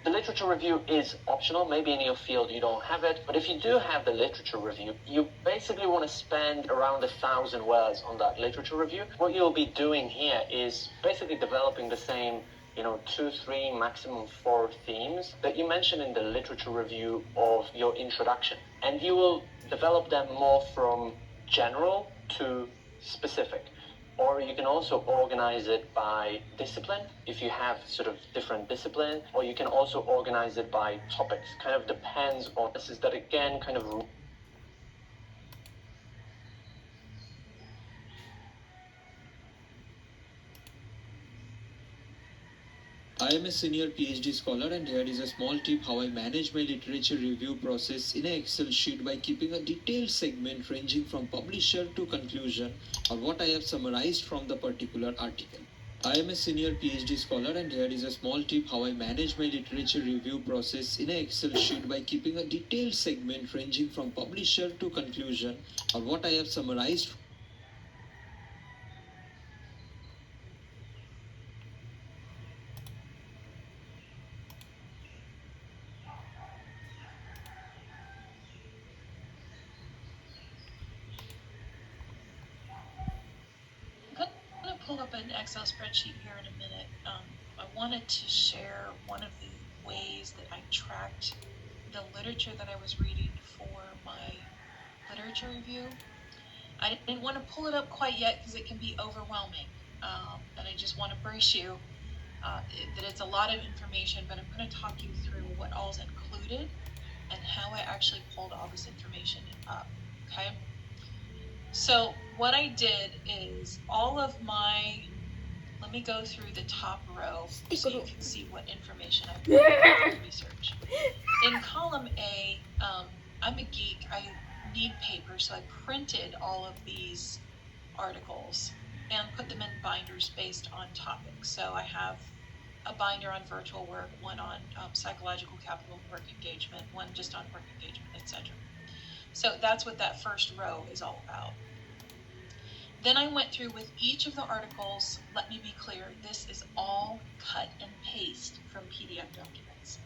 The literature review is optional. Maybe in your field you don't have it, but if you do have the literature review, you basically want to spend around 1,000 words on that literature review. What you'll be doing here is basically developing the same 2, 3, maximum 4 themes that you mentioned in the literature review of your introduction. And you will develop them more from general to specific. Or you can also organize it by discipline, if you have sort of different discipline, or you can also organize it by topics. Kind of depends on this. Is that again kind of. I am a senior PhD scholar, and here is a small tip how I manage my literature review process in an Excel sheet by keeping a detailed segment ranging from publisher to conclusion or what I have summarized from the particular article. I am a senior PhD scholar, and here is a small tip how I manage my literature review process in an Excel sheet by keeping a detailed segment ranging from publisher to conclusion or what I have summarized. I'm going to pull up an Excel spreadsheet here in a minute. I wanted to share one of the ways that I tracked the literature that I was reading for my literature review. I didn't want to pull it up quite yet because it can be overwhelming, and I just want to brace you that it's a lot of information, but I'm going to talk you through what all's included and how I actually pulled all this information up, okay? So what I did is let me go through the top row so you can see what information I've put in research. In column A, I'm a geek. I need paper, so I printed all of these articles and put them in binders based on topics. So I have a binder on virtual work, one on psychological capital work engagement, one just on work engagement, etc. So that's what that first row is all about. Then I went through with each of the articles. Let me be clear, this is all cut and paste from PDF documents.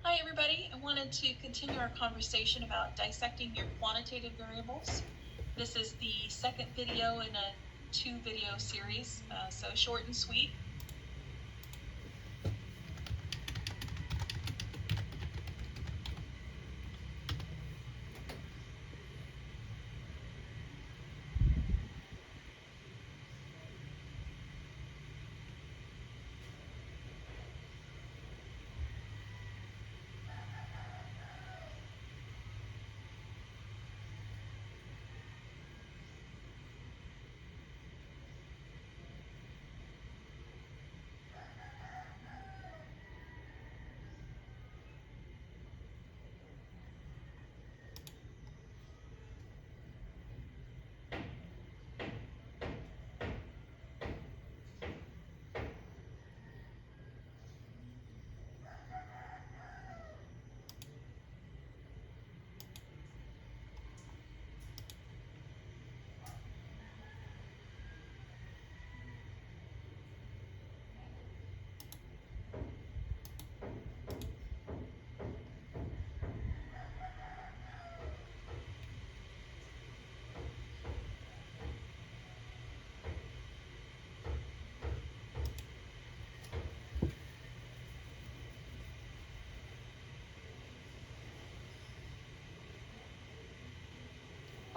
Hi everybody, I wanted to continue our conversation about dissecting your quantitative variables. This is the second video in a 2-video series, so short and sweet.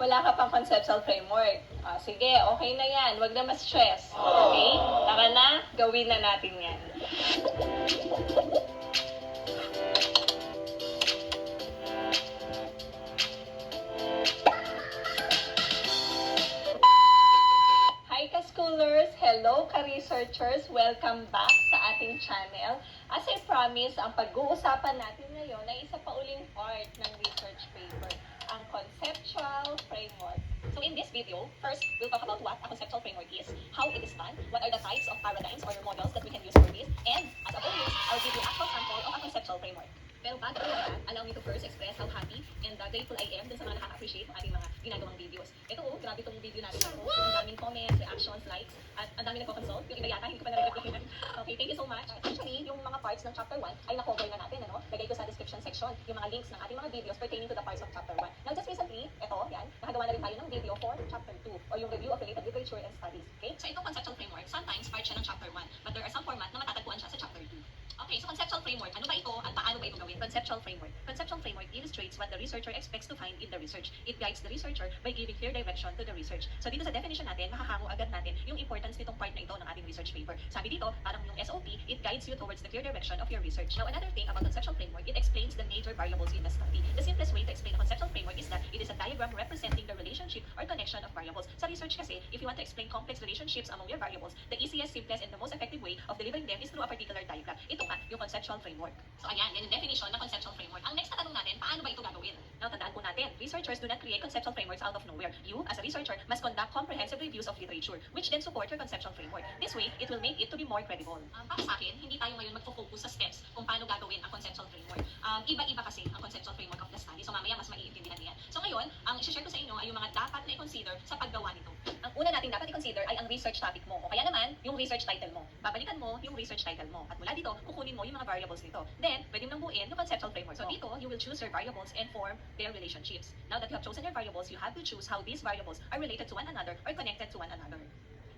Wala ka pang conceptual framework. Sige, okay na yan. Huwag na ma-stress. Okay? Tara na, gawin na natin yan. Welcome back sa ating channel. As I promise, ang pag-uusapan natin ngayon ay isa pa uling part ng research paper, ang conceptual framework. So in this video, first, we'll talk about what a conceptual framework is, how it is done, what are the types of paradigms or models that we can use for this, and as always, I'll give you actual sample of a conceptual framework. Pero bago ko yan, allow me to first express how happy and grateful I am dun sa mga nakaka-appreciate ng ating mga ginagawang videos. Ito grabe itong video natin na ang daming comments, reactions, likes, at ang daming nagko-consult. Yung iba yata, hindi ko pa nare-replican. Okay, thank you so much. Actually, yung mga parts ng chapter 1 ay na-cover na natin, ano? Lagay ko sa description section yung mga links ng ating mga videos pertaining to the parts of chapter 1. Now, just recently, ito, yan, nakagawa na rin tayo ng video for chapter 2 or yung review of related literature and studies. Okay? So, itong conceptual framework, sometimes part siya ng chapter 1, but there are some format na matatagpuan siya sa chapter 2. Okay, so conceptual framework, ano ba ito at paano ba ito gawin? Conceptual framework. Conceptual framework illustrates what the researcher expects to find in the research. It guides the researcher by giving clear direction to the research. So dito sa definition natin, makahango agad natin yung importance nitong part na ito ng ating research paper. Sabi dito, parang yung SOP, it guides you towards the clear direction of your research. Now another thing about conceptual framework, it explains the major variables in the study. The simplest way to explain a conceptual framework is that it is a diagram representing the relationship or connection of variables. Sa research kasi, if you want to explain complex relationships among your variables, the easiest, simplest, and the most effective way of delivering them is through a particular diagram. Ito nga, yung conceptual framework. So ayan, yan yung definition ng conceptual framework. Ang next na tanong natin, paano ba ito gagawin? Now, tandaan po natin, researchers do not create conceptual frameworks out of nowhere. You, as a researcher, must conduct comprehensive reviews of literature, which then support your conceptual framework. This way, it will make it to be more credible. Para sa akin, hindi tayo ngayon magfo-focus sa steps kung paano gagawin ang conceptual framework. Iba-iba kasi ang conceptual framework of the study. So mamaya, mas maiintindihan niyan. So ngayon, ang i-share ko sa inyo ay yung mga dapat na i-consider sa paggawa nito. Ang una nating dapat i-consider ay ang research topic mo. O kaya naman, yung research title mo. Babalikan mo yung research title mo. At mula dito, kukunin mo yung mga variables nito. Then, pwede mo nang buuin yung conceptual framework. So dito, you will choose your variables and form their relationships. Now that you have chosen your variables, you have to choose how these variables are related to one another or connected to one another.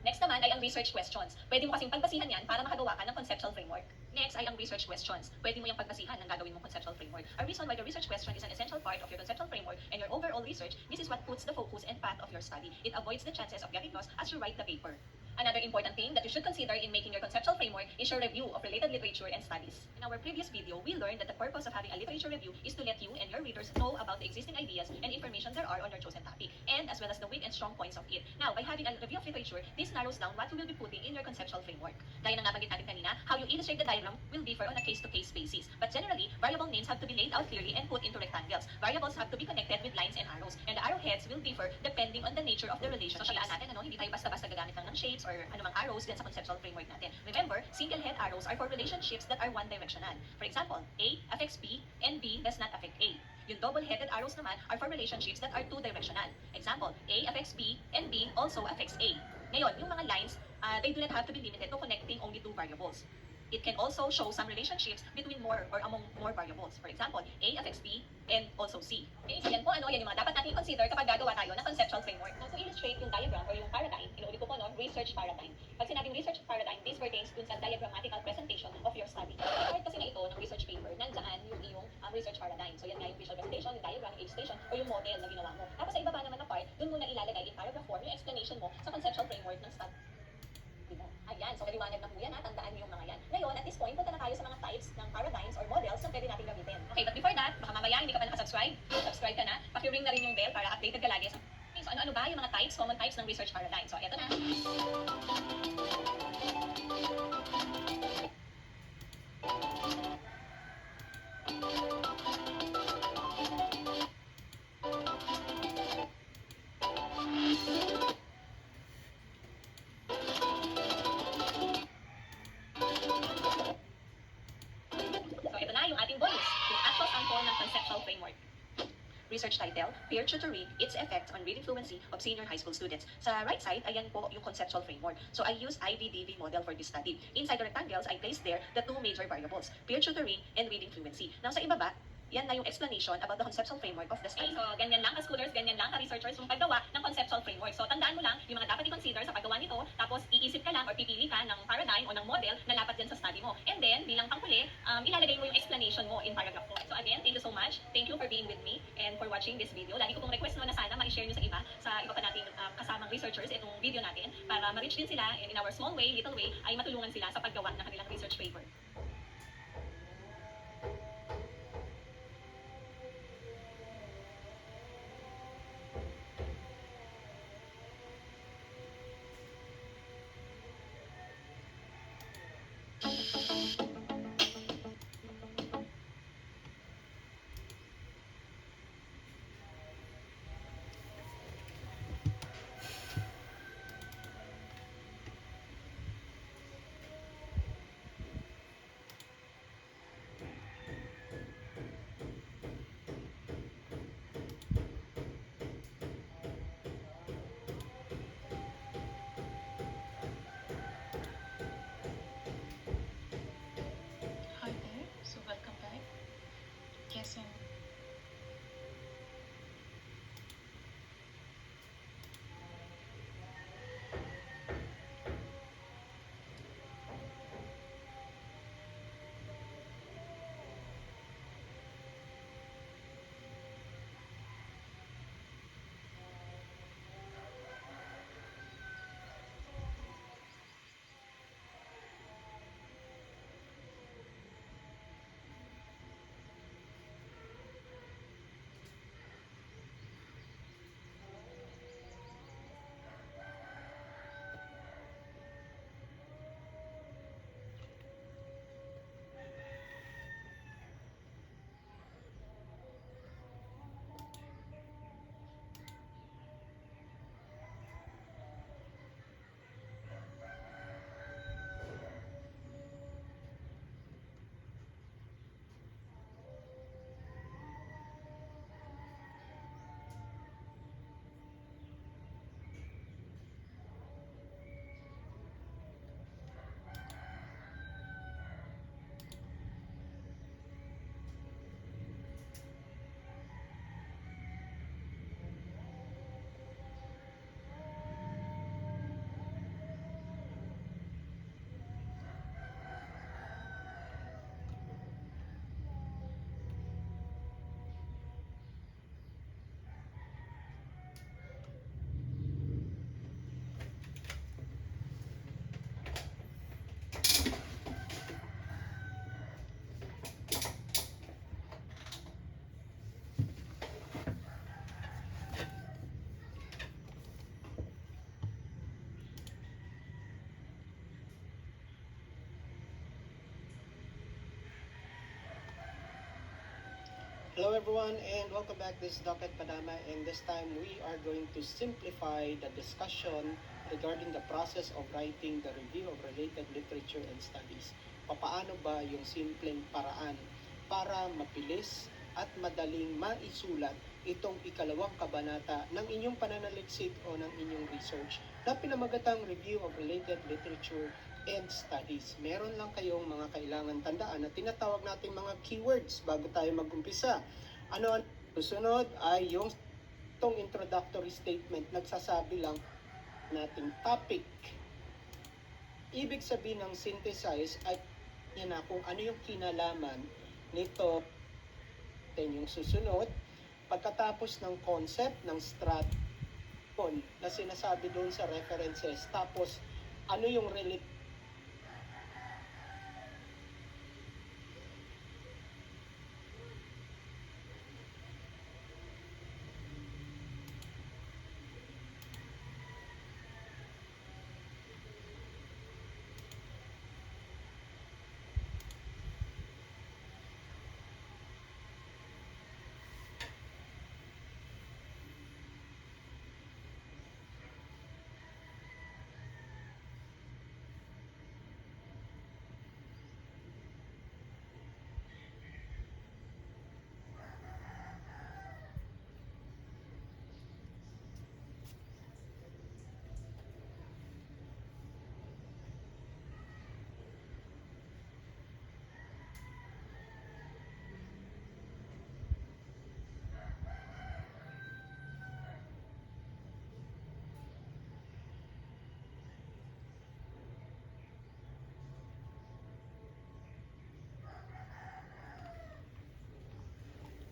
Next naman ay ang research questions. Pwede mo kasing pagbasihan yan para makagawa ka ng conceptual framework. Next ay ang research questions. Pwede mo yung pagbasihan ng gagawin mong conceptual framework. A reason why the research question is an essential part of your conceptual framework and your overall research, this is what puts the focus and path of your study. It avoids the chances of getting lost as you write the paper. Another important thing that you should consider in making your conceptual framework is your review of related literature and studies. In our previous video, we learned that the purpose of having a literature review is to let you and your readers know about the existing ideas and information there are on your chosen topic, and as well as the weak and strong points of it. Now, by having a review of literature, this narrows down what you will be putting in your conceptual framework. Gaya ng nabanggit natin kanina, how you illustrate the diagram will differ on a case-to-case basis. But generally, variable names have to be laid out clearly and put into rectangles. Variables have to be connected with lines and arrows, and the arrowheads will differ depending on the nature of the relationship. So, tandaan natin, hindi tayo basta-basta gagamit lang ng shapes or anumang arrows din sa conceptual framework natin. Remember, single head arrows are for relationships that are one-directional. For example, A affects B and B does not affect A. Yung double-headed arrows naman are for relationships that are two-directional. Example, A affects B and B also affects A. Ngayon, yung mga lines, they do not have to be limited to connecting only two variables. It can also show some relationships between more or among more variables. For example, A affects B and also C. Okay, so yan po yan yung mga dapat natin consider kapag gagawa tayo ng conceptual framework. Now, to illustrate yung diagram or yung paradigm, inuulit ko po, research paradigm. Pag sinabing research paradigm, this pertains dun sa diagrammatical presentation of your study. Yung part kasi na ito ng research paper, nandyan yung iyong research paradigm. So yan nga yung visual presentation, yung diagram, yung illustration, o yung model na ginawa mo. Tapos sa ibaba naman na part, dun mo na ilalagay in paragraph form yung explanation mo sa conceptual framework ng study. Ayan, so maliwanag na po yan, tandaan yung mga yan. Ngayon, at this point, punta na tayo sa mga types ng paradigms or models na pwede natin gamitin. Okay, but before that, baka mamaya hindi ka pa nakasubscribe, subscribe ka na, paki-ring na rin yung bell para updated ka lagi. Okay, so ano-ano ba yung mga types, common types ng research paradigm? So, eto na. Research title, Peer Tutoring, Its Effects on Reading Fluency of Senior High School Students. Sa right side, ayan po yung conceptual framework. So I use IVDV model for this study. Inside the rectangles, I placed there the two major variables, peer tutoring and reading fluency. Now sa ibaba, yan na yung explanation about the conceptual framework of the study. Okay, so ganyan lang ka-schoolers, ganyan lang ka-researchers yung paggawa ng conceptual framework. So tandaan mo lang yung mga dapat i-consider sa paggawa nito, tapos iisip ka lang or pipili ka ng paradigm o ng model na lapat dyan sa study mo. And then, bilang panghuli, ilalagay mo yung explanation mo in paragraph 4. So again, thank you so much. Thank you for being with me and for watching this video. Lagi ko pong request na sana ma-share nyo sa iba pa nating kasamang researchers itong video natin para ma-reach din sila in our small way, little way, ay matulungan sila sa paggawa ng kanilang research paper. Hi there, so welcome back. Guessing. Hello everyone and welcome back. This is Doc Padama, and this time we are going to simplify the discussion regarding the process of writing the review of related literature and studies. Papaano ba yung simpleng paraan para mabilis at madaling maisulat itong ikalawang kabanata ng inyong pananaliksik o ng inyong research na pinamagatang review of related literature and studies. Meron lang kayong mga kailangan tandaan na tinatawag nating mga keywords bago tayo mag-umpisa. Ano ang susunod ay yung itong introductory statement, nagsasabi lang nating topic. Ibig sabihin ng synthesize ay yan na kung ano yung kinalaman nito. Then yung susunod, pagkatapos ng concept, ng strat na sinasabi doon sa references, tapos ano yung related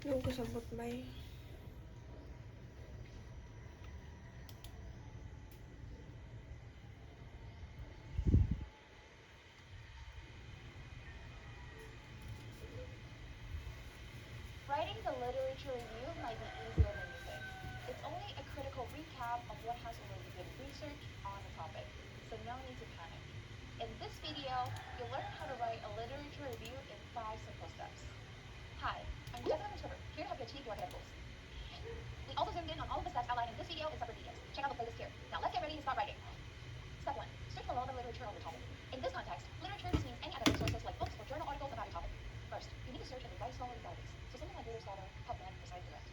Yung kasabot may Writing the literature review might be easier than you think. It's only a critical recap of what has already been researched on the topic, so no need to panic. In this video, you'll learn how to write a literature review in 5 simple steps. Hi, I'm Jessica Christopher, here to help you achieve your academic goals. We also zoomed in on all of the steps outlined in this video in separate videos. Check out the playlist here. Now let's get ready to start writing. Step 1. Search for relevant literature on your topic. In this context, literature just means any academic sources like books or journal articles about your topic. First, you need to search in the right scholarly database, so something like Google Scholar, PubMed, or ScienceDirect.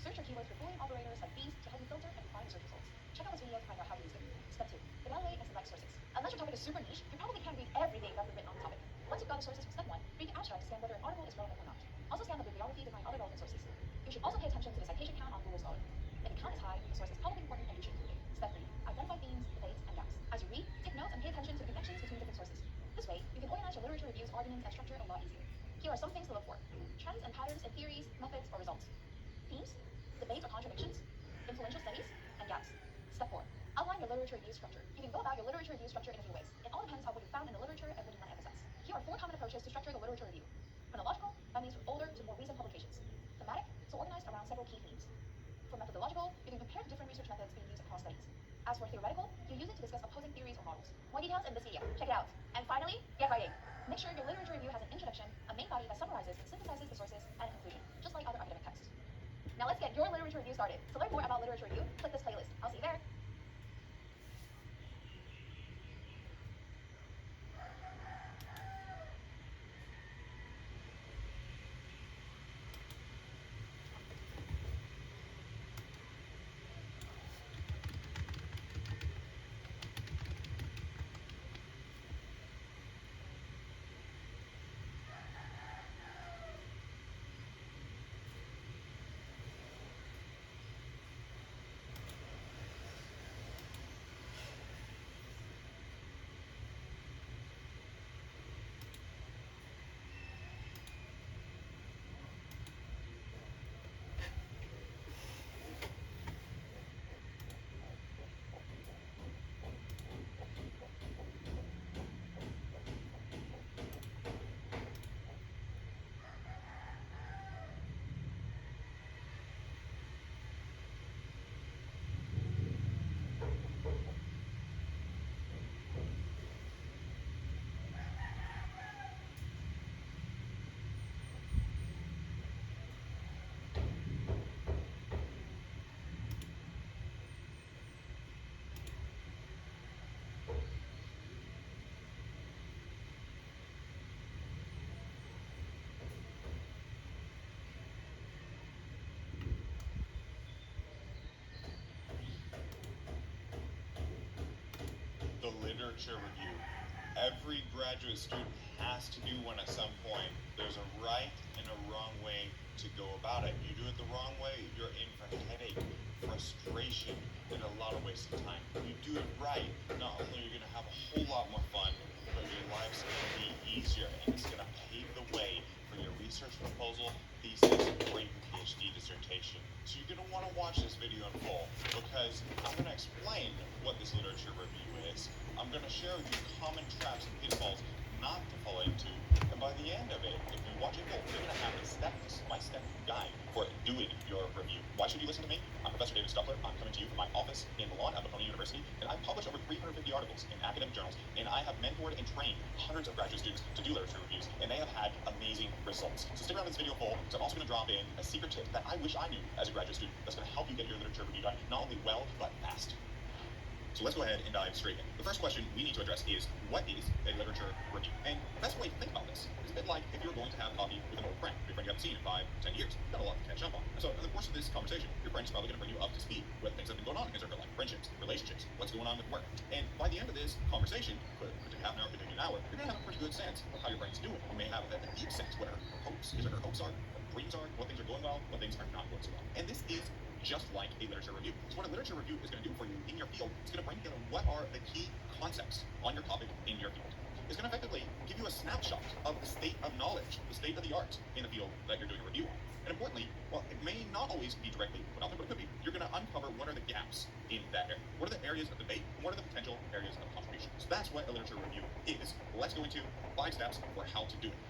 Search your keywords with Boolean operators like these to help you filter and refine your search results. Check out this video to find out how to use it. Step 2. Evaluate and select sources. Unless your topic is super niche, you probably can't read everything that's been written on the topic. Once you've got the sources from step 1, read the abstract to scan whether an article is relevant or not. Also scan the bibliography to find other relevant sources. You should also pay attention to the citation count on Google Scholar. If the count is high, the source is probably important and you should include it. Step 3. Identify themes, debates, and gaps. As you read, take notes and pay attention to the connections between different sources. This way, you can organize your literature reviews, arguments, and structure a lot easier. Here are some things to look for. Trends and patterns in theories, methods, or results. Themes, debates or contradictions, influential studies, and gaps. Step 4. Outline your literature review structure. You can go about your literature review structure in a few ways. It all depends on what you found in the literature and what you want to emphasize. Here are 4 common approaches to structure the literature review. Chronological, that means from older to more recent publications. Thematic, so organized around several key themes. For methodological, you can compare the different research methods being used across studies. As for theoretical, you use it to discuss opposing theories or models. More details in this video. Check it out. And finally, get writing. Make sure your literature review has an introduction, a main body that summarizes and synthesizes the sources, and a conclusion, just like other academic texts. Now let's get your literature review started. To learn more about literature review, click this playlist. I'll see you there. The literature review. Every graduate student has to do one at some point. There's a right and a wrong way to go about it. You do it the wrong way, you're in for headache, frustration, and a lot of wasted time. You do it right, not only are you going to have a whole lot more fun, but your life's going to be easier, and it's going to pave the way for your research proposal, thesis, or even PhD dissertation. So you're going to want to watch this video in full, because I'm going to explain what this literature review is. I'm going to share with you common traps and pitfalls not to fall into, and by the end of it, if you watch it full, you're going to have a step-by-step guide for doing your review. Why should you listen to me? I'm Professor David Stuckler. I'm coming to you from my office in Milan at Bocconi University, and I've published over 350 articles in academic journals, and I have mentored and trained hundreds of graduate students to do literature reviews, and they have had amazing results. So stick around in this video full, because I'm also going to drop in a secret tip that I wish I knew as a graduate student that's going to help you get your literature review done, not only well, but fast. So let's go ahead and dive straight in. The first question we need to address is, what is a literature review? And the best way to think about this is a bit like if you're going to have coffee with an old friend, your friend you haven't seen in 5, 10 years. You've got a lot to catch up on. And so in the course of this conversation, your friend is probably going to bring you up to speed with things that have been going on in his or her life, friendships, relationships, what's going on with work. And by the end of this conversation, could take half an hour, could take an hour, you're going to have a pretty good sense of how your friend's doing. You may have a deep sense what her hopes, his or her hopes are, what dreams are, what things are going well, what things are not going so well. And this is just like a literature review. So what a literature review is going to do for you in your field, it's going to bring together what are the key concepts on your topic in your field. It's going to effectively give you a snapshot of the state of knowledge, the state of the art in the field that you're doing a review on. And importantly, well, it may not always be directly put out there, but it could be. You're going to uncover what are the gaps in that area. What are the areas of debate, and what are the potential areas of contribution. So that's what a literature review is. Let's go into 5 steps for how to do it.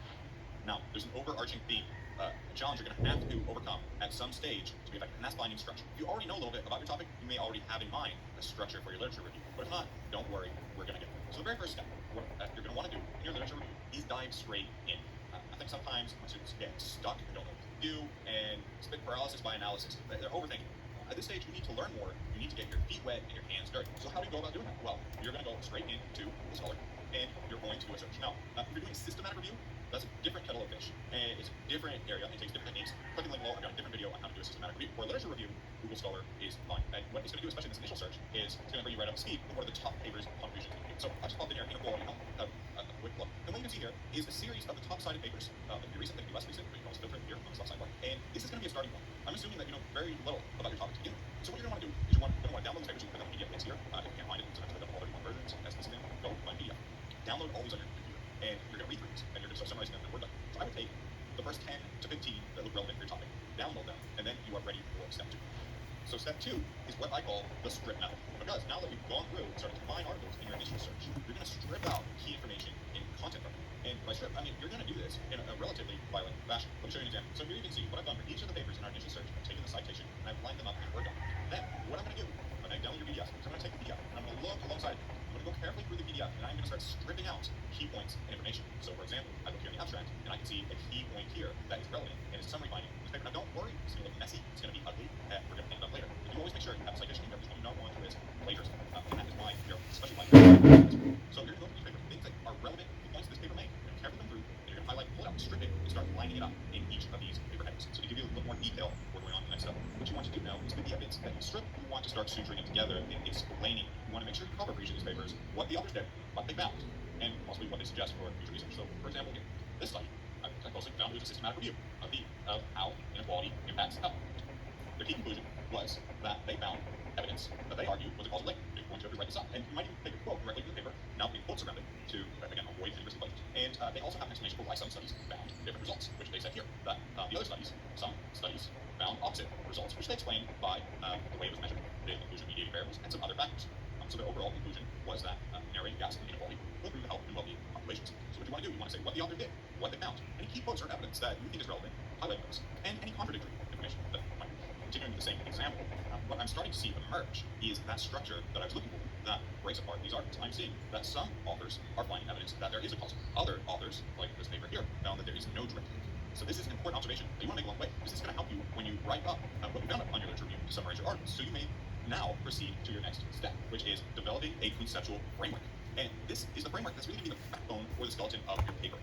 Now, there's an overarching theme, a challenge you're going to have to overcome at some stage to be effective, and that's finding structure. If you already know a little bit about your topic, you may already have in mind a structure for your literature review. But if not, don't worry, we're going to get there. So the very first step, what you're going to want to do in your literature review is dive straight in. I think sometimes when students get stuck and don't know what to do and spit paralysis by analysis, they're overthinking. At this stage, you need to learn more. You need to get your feet wet and your hands dirty. So how do you go about doing that? Well, you're going to go straight into the scholar and you're going to do a search. Now, if you're doing a systematic review, that's a different kettle of fish. And it's a different area. It takes different techniques. Click the link below. I've got a different video on how to do a systematic review. For a literature review, Google Scholar is fine. And what it's going to do, especially in this initial search, is it's going to bring you right up to speed with what are the top papers contributions. So I just popped in here inequality health. A quick look. And what you can see here is a series of the top cited papers. They can be recent, they can be less recent, but you can always filter it here on this left sidebar. And this is going to be a starting point. I'm assuming that you know very little about your topic to begin with. So what you're going to want to do is you're going to want to download these papers. You can put them in PDF links here. If you can't find it, sometimes I have all 31 versions. As this thing, go find PDF. Download all these on your computer, and you're going to read through these, and you're going to start summarizing them in Word document. So I would take the first 10 to 15 that look relevant for your topic, download them, and then you are ready for step 2. So step 2 is what I call the strip method. Because now that we've gone through and started to find articles in your initial search, you're going to strip out key information in content from it. And by strip, I mean you're going to do this in a relatively violent fashion. Let me show you an example. So here you can see what I've done for each of the papers in our initial search. I've taken the citation and I've lined them up in Word document. Then what I'm going to do when I download your PDF is I'm going to take the PDF and I'm going to look alongside it. I'm going to go carefully through the PDF and I'm going to start stripping out key points and information. So for example, I look here in the abstract and I can see a key point here that is relevant and it's a summary finding in this paper. Now don't worry, it's going to look messy, it's going to be ugly, we're going to clean it up later. But you always make sure you have a citation in there because what you don't want to is plagiarism. And that is my fear, especially my fear. So you're going to go through each paper, things that are relevant, the points this paper made, you're going to carefully come through, and you're going to highlight, pull it out, strip it, and start lining it up in each of these paper headings. So to give you a little more detail, we're going on to the next step. What you want to do now is with the evidence that you strip, you want to start suturing it together and explaining. You want to make sure you cover for each of these papers what the authors did, what they found, and possibly what they suggest for future research. So, for example, here, this study, I closely found it was a systematic review of how inequality impacts health. Their key conclusion was that they found evidence that they argued was a causal link. You're going to write this up, and you might even take a quote directly from the paper, now putting quotes around it to, again, avoid any risk of plagiarism. And they also have an explanation for why some studies found different results, which they said here. That the other studies, some studies found opposite results, which they explained by the way it was measured, the inclusion-mediated variables, and some other factors. So their overall conclusion was that narrowing gaps in inequality will improve the health and well-being of populations. So what you want to do, you want to say what the author did, what they found, any key quotes or evidence that you think is relevant, highlight those, and any contradictory information that might be. Continuing with the same example, what I'm starting to see emerge is that structure that I was looking for that breaks apart these articles. I'm seeing that some authors are finding evidence that there is a cause. Other authors, like this paper here, found that there is no direct link. So this is an important observation that you want to make along the way, because this is going to help you when you write up what you found on your literature review to summarize your articles. So you may now proceed to your next step, which is developing a conceptual framework. And this is the framework that's really going to be the backbone or the skeleton of your paper.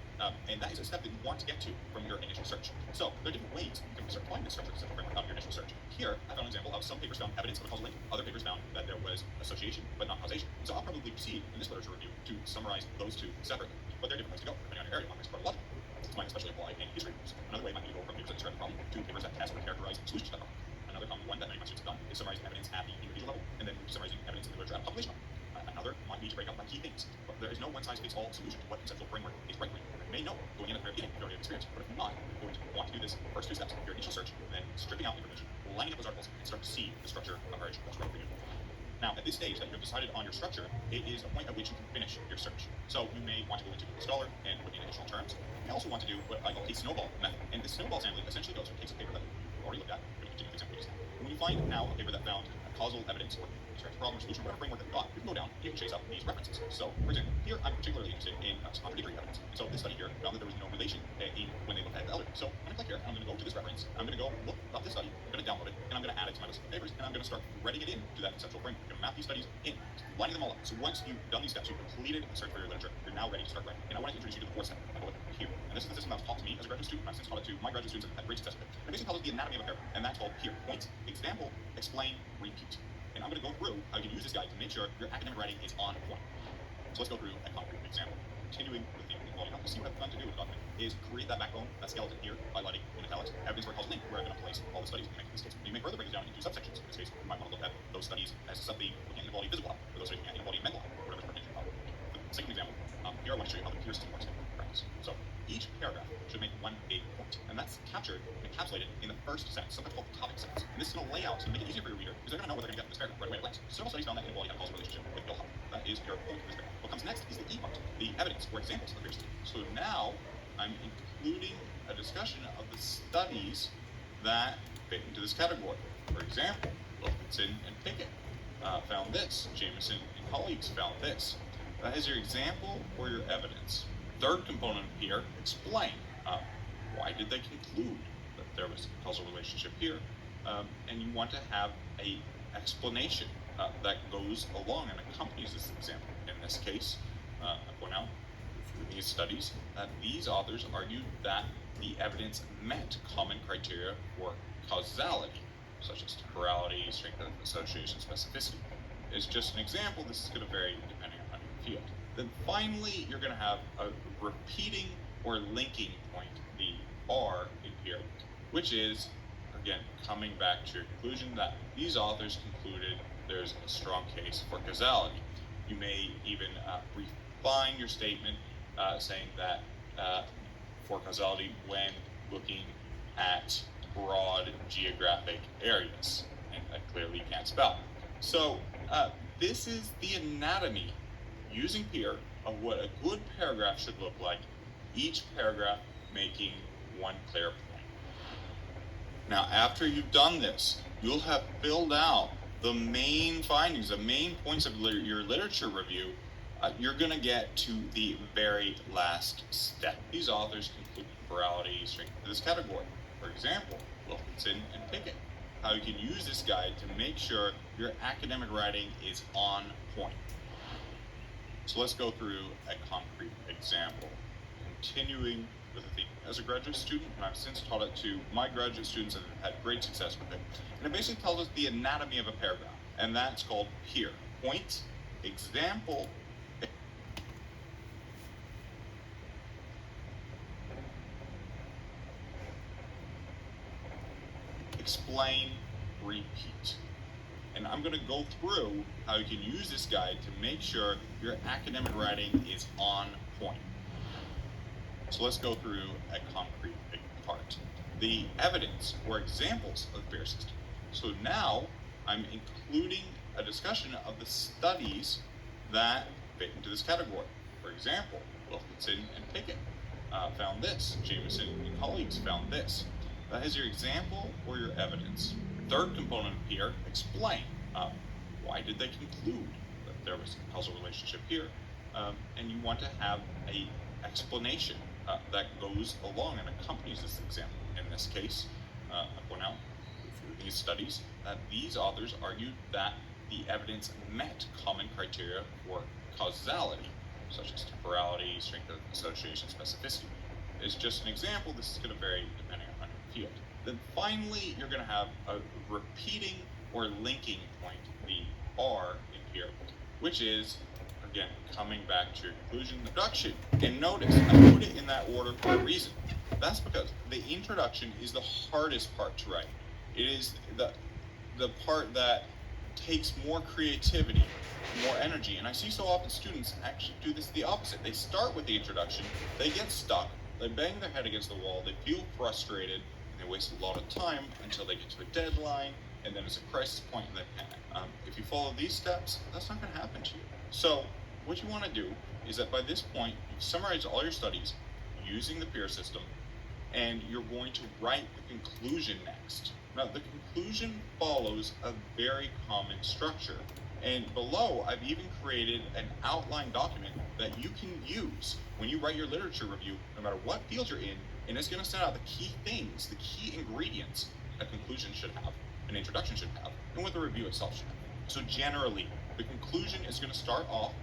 And that is a step that you want to get to from your initial search. So there are different ways you can start finding this structure conceptual framework out of your initial search. Here, I found an example of some papers found evidence of a causal link. Other papers found that there was association, but not causation. So I'll probably proceed in this literature review to summarize those two separately. But there are different ways to go, depending on your area. One is chronological. This might especially apply in history reviews. Another way might be to go from papers that describe the problem to papers that test or characterize solutions to that problem. Another common one that many of my students have done is summarizing evidence at the individual level, and then summarizing evidence in the literature at a population level. Another might be to break up by key things. But there is no one-size-fits-all solution to what conceptual framework is right for you. You may know going in at the very beginning, if you already have experience, but if not, you're going to want to do this first 2 steps, your initial search, and then stripping out information, lining up those articles, and start to see the structure emerge that's right for you. Now, at this stage that you have decided on your structure, it is a point at which you can finish your search. So you may want to go into Google Scholar and put in additional terms. You may also want to do what I call a snowball method. And this snowball sampling essentially goes from takes a paper that you've already looked at, you're going to continue the example. When you find now a paper that found causal evidence or describes problem or solution, whatever framework that you got, you can go down, you can chase out these references. So, for example, here I'm particularly interested in contradictory evidence. And so this study here found that there was no relation when they looked at the elder. So I'm going to click here, and I'm going to go to this reference, I'm going to go look up this study, I'm going to download it, and I'm going to add it to my list of papers, and I'm going to start threading it into that conceptual framework. I'm going to map these studies in, lining them all up. So once you've done these steps, you've completed the search for your literature, you're now ready to start writing. And I want to introduce you to the 4th step. I call it here. And this is the system that was taught to me as a graduate student. I've since taught it to my graduate students and had great success with it. It basically calls it the anatomy of a paragraph, and that's called here. Point, example, explain, repeat. And I'm going to go through how you can use this guide to make sure your academic writing is on point. So let's go through a concrete example. Continuing with the inequality health, see what I've done to do with the document is create that backbone, that skeleton here, highlighting in italics, evidence for a causal link, where I'm going to place all the studies and make this case. You may further break it down into subsections. In this case, you might want to look at those studies as something looking at inequality physical health, or those studies looking at inequality mental health, or whatever's pertinent to your topic. The second example, here I want to show you how the peer system works in practice. So each paragraph should make one big point, and that's captured and encapsulated in the first sentence, sometimes called the topic sentence. And this is going to lay out to make it easier for your reader, because they're going to know what they're going to get from this paragraph right away at a glance. Several studies found that inequality had a causal relationship with ill health. That is your point in this paragraph. What comes next is the E part, the evidence or examples of peer system. So now I'm including a discussion of the studies that fit into this category. For example, Wilkinson and Pickett found this. Jameson and colleagues found this. That is your example or your evidence. Third component here, explain. Why did they conclude that there was a causal relationship here? And you want to have a explanation that goes along and accompanies this example. In this case, I point out through these studies that these authors argued that the evidence met common criteria for causality, such as temporality, strength of association, specificity. It's just an example. This is going to vary depending on your field. Then finally, you're going to have a repeating or linking point, the R in here, which is, again, coming back to your conclusion that these authors concluded there's a strong case for causality. You may even refine your statement saying that for causality when looking at broad geographic areas, and I clearly can't spell. So this is the anatomy using peer of what a good paragraph should look like, each paragraph making one clear point. Now, after you've done this, you'll have filled out the main findings, the main points of your literature review. You're going to get to the very last step. These authors conclude plurality, strength to this category. For example, Wilkinson and Pickett. How you can use this guide to make sure your academic writing is on point. So let's go through a concrete example. Continuing with the theme. As a graduate student, and I've since taught it to my graduate students and have had great success with it. And it basically tells us the anatomy of a paragraph, and that's called peer. Point, example, explain, repeat. And I'm going to go through how you can use this guide to make sure your academic writing is on point. So let's go through a concrete part. The evidence or examples of the peer system. So now I'm including a discussion of the studies that fit into this category. For example, Wilkinson and Pickett found this. Jameson and colleagues found this. That is your example or your evidence. Third component here, explain. Why did they conclude that there was a causal relationship here? And you want to have a explanation that goes along and accompanies this example. In this case, I point out through these studies that these authors argued that the evidence met common criteria for causality, such as temporality, strength of association, specificity. It's just an example. This is going to vary depending on your field. Then finally, you're going to have a repeating or linking point, the R in here, which is, again, coming back to your conclusion, introduction. And notice, I put it in that order for a reason. That's because the introduction is the hardest part to write. It is the part that takes more creativity, more energy. And I see so often students actually do this the opposite. They start with the introduction, they get stuck, they bang their head against the wall, they feel frustrated, and they waste a lot of time until they get to a deadline, and then it's a crisis point and they panic. If you follow these steps, that's not going to happen to you. So what you want to do is that by this point, you've summarized all your studies using the peer system, and you're going to write the conclusion next. Now, the conclusion follows a very common structure. And below, I've even created an outline document that you can use when you write your literature review, no matter what field you're in, and it's going to set out the key things, the key ingredients a conclusion should have, an introduction should have, and what the review itself should have. So generally, the conclusion is going to start off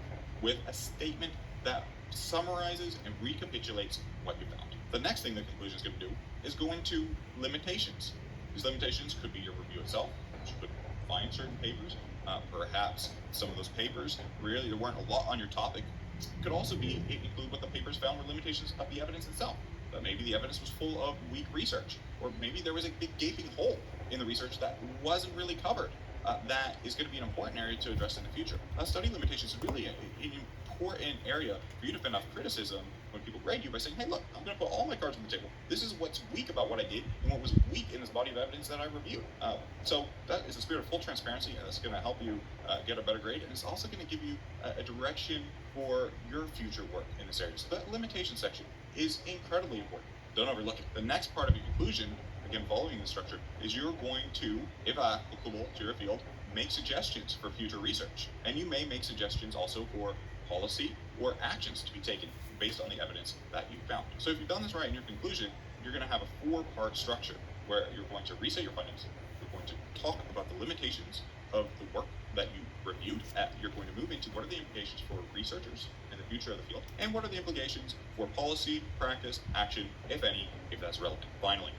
with a statement that summarizes and recapitulates what you found. The next thing the conclusion is going to do is go into limitations. These limitations could be your review itself, which you could find certain papers. Perhaps some of those papers, really, there weren't a lot on your topic. It could also be include what the papers found were limitations of the evidence itself. But maybe the evidence was full of weak research, or maybe there was a big gaping hole in the research that wasn't really covered. That is going to be an important area to address in the future. Study limitations is really an important area for you to fend off criticism when people grade you by saying, hey, look, I'm going to put all my cards on the table. This is what's weak about what I did and what was weak in this body of evidence that I reviewed. So that is a spirit of full transparency, and that's going to help you get a better grade, and it's also going to give you a direction for your future work in this area. So that limitation section is incredibly important. Don't overlook it. The next part of your conclusion, again, following the structure, is you're going to, if applicable to your field, make suggestions for future research. And you may make suggestions also for policy or actions to be taken based on the evidence that you found. So if you've done this right in your conclusion, you're going to have a 4-part structure where you're going to restate your findings, you're going to talk about the limitations of the work that you reviewed, you're going to move into what are the implications for researchers and the future of the field, and what are the implications for policy, practice, action, if any, if that's relevant. Finally,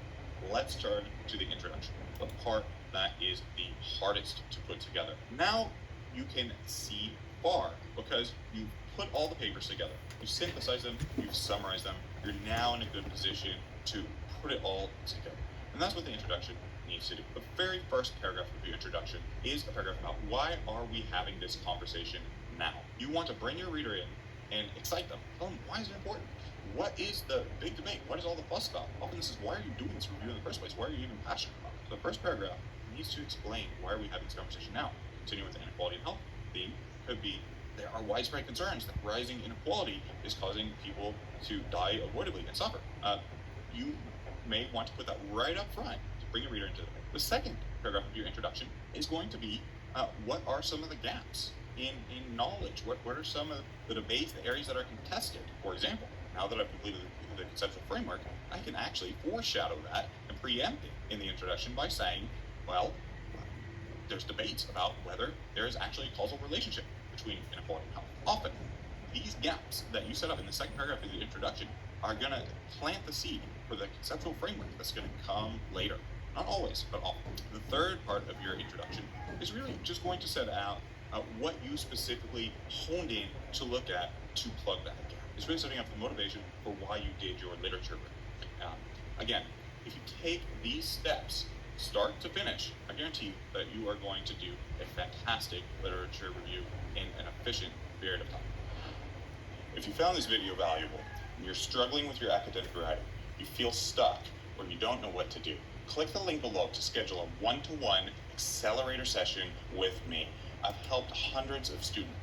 let's turn to the introduction, the part that is the hardest to put together. Now you can see far because you've put all the papers together, you've synthesized them, you've summarized them, you're now in a good position to put it all together. And that's what the introduction needs to do. The very first paragraph of your introduction is a paragraph about why are we having this conversation now. You want to bring your reader in and excite them. Tell them, why is it important? What is the big debate? What is all the fuss about? Often this is, why are you doing this review in the first place? Why are you even passionate about it? So the first paragraph needs to explain why are we having this conversation now. Continuing with the inequality in health theme could be, there are widespread concerns that rising inequality is causing people to die avoidably and suffer. You may want to put that right up front to bring your reader into it. The second paragraph of your introduction is going to be, what are some of the gaps in knowledge? What are some of the debates, the areas that are contested? For example, now that I've completed the conceptual framework, I can actually foreshadow that and preempt it in the introduction by saying, well, there's debates about whether there is actually a causal relationship between inequality and health. Often, these gaps that you set up in the second paragraph of the introduction are going to plant the seed for the conceptual framework that's going to come later. Not always, but often. The third part of your introduction is really just going to set out what you specifically honed in to look at to plug that gap. It's really setting up the motivation for why you did your literature review. Again, if you take these steps, start to finish, I guarantee you that you are going to do a fantastic literature review in an efficient period of time. If you found this video valuable, and you're struggling with your academic writing, you feel stuck, or you don't know what to do, click the link below to schedule a one-to-one accelerator session with me. I've helped hundreds of students.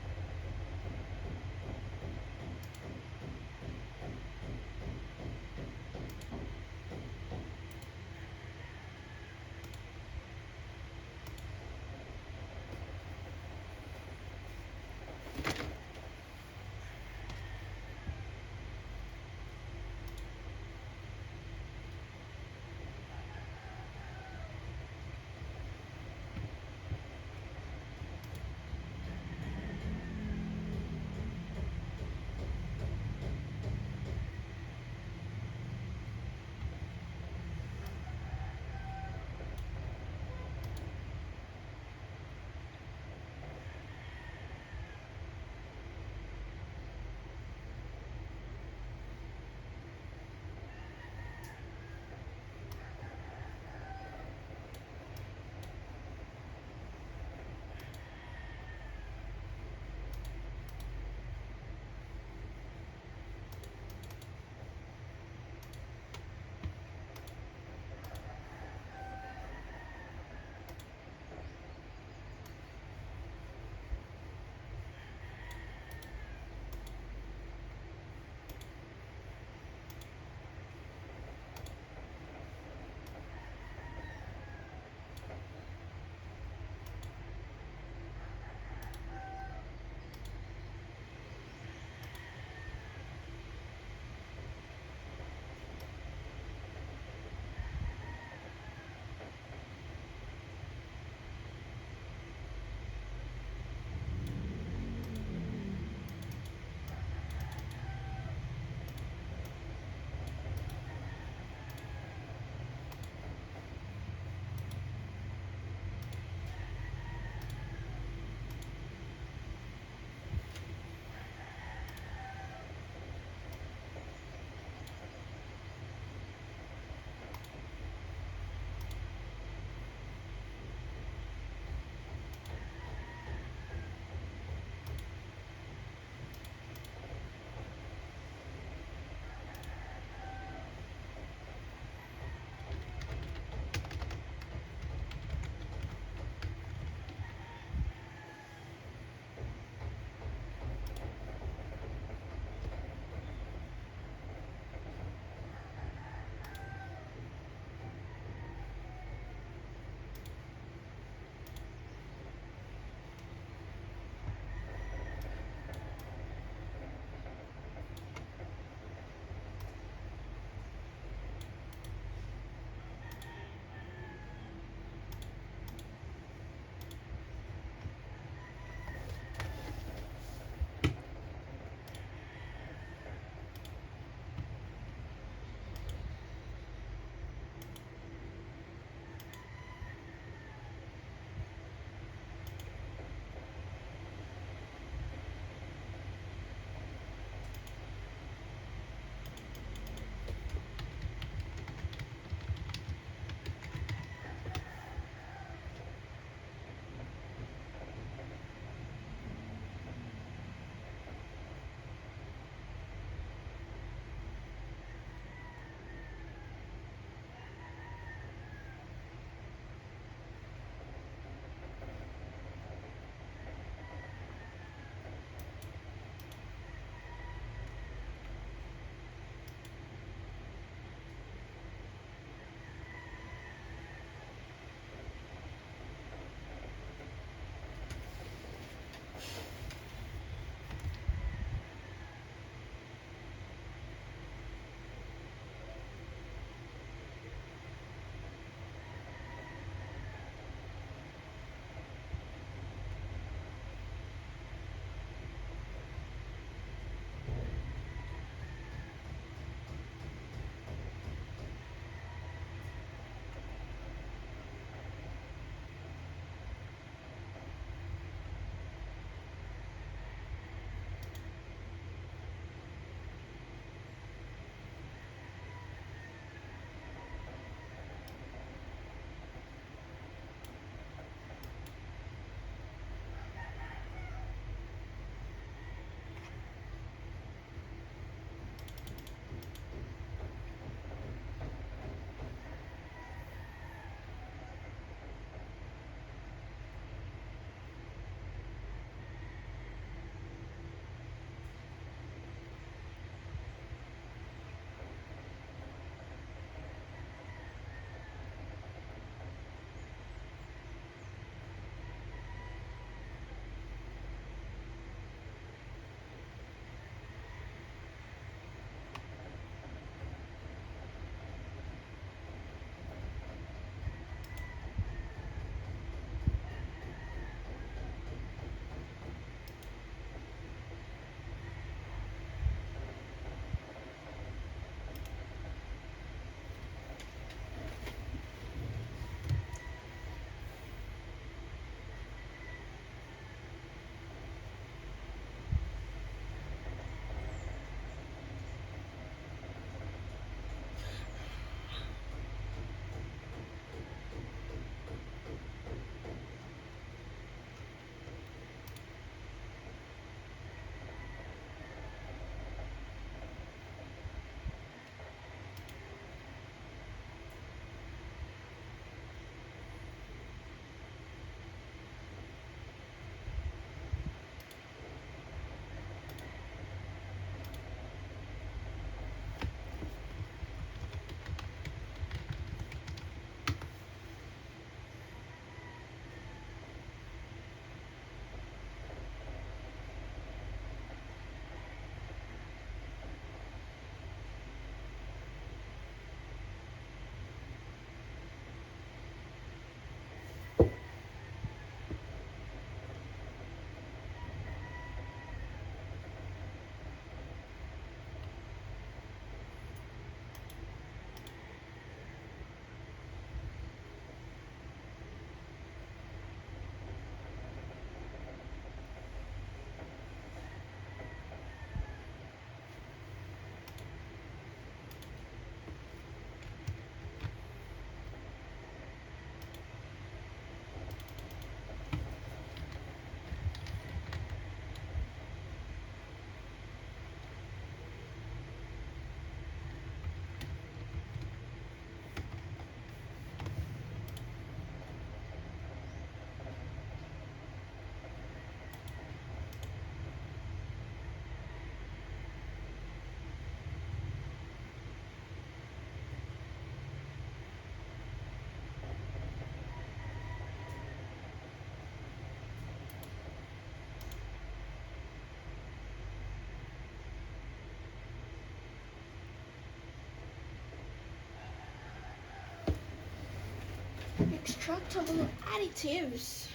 Extractable additives.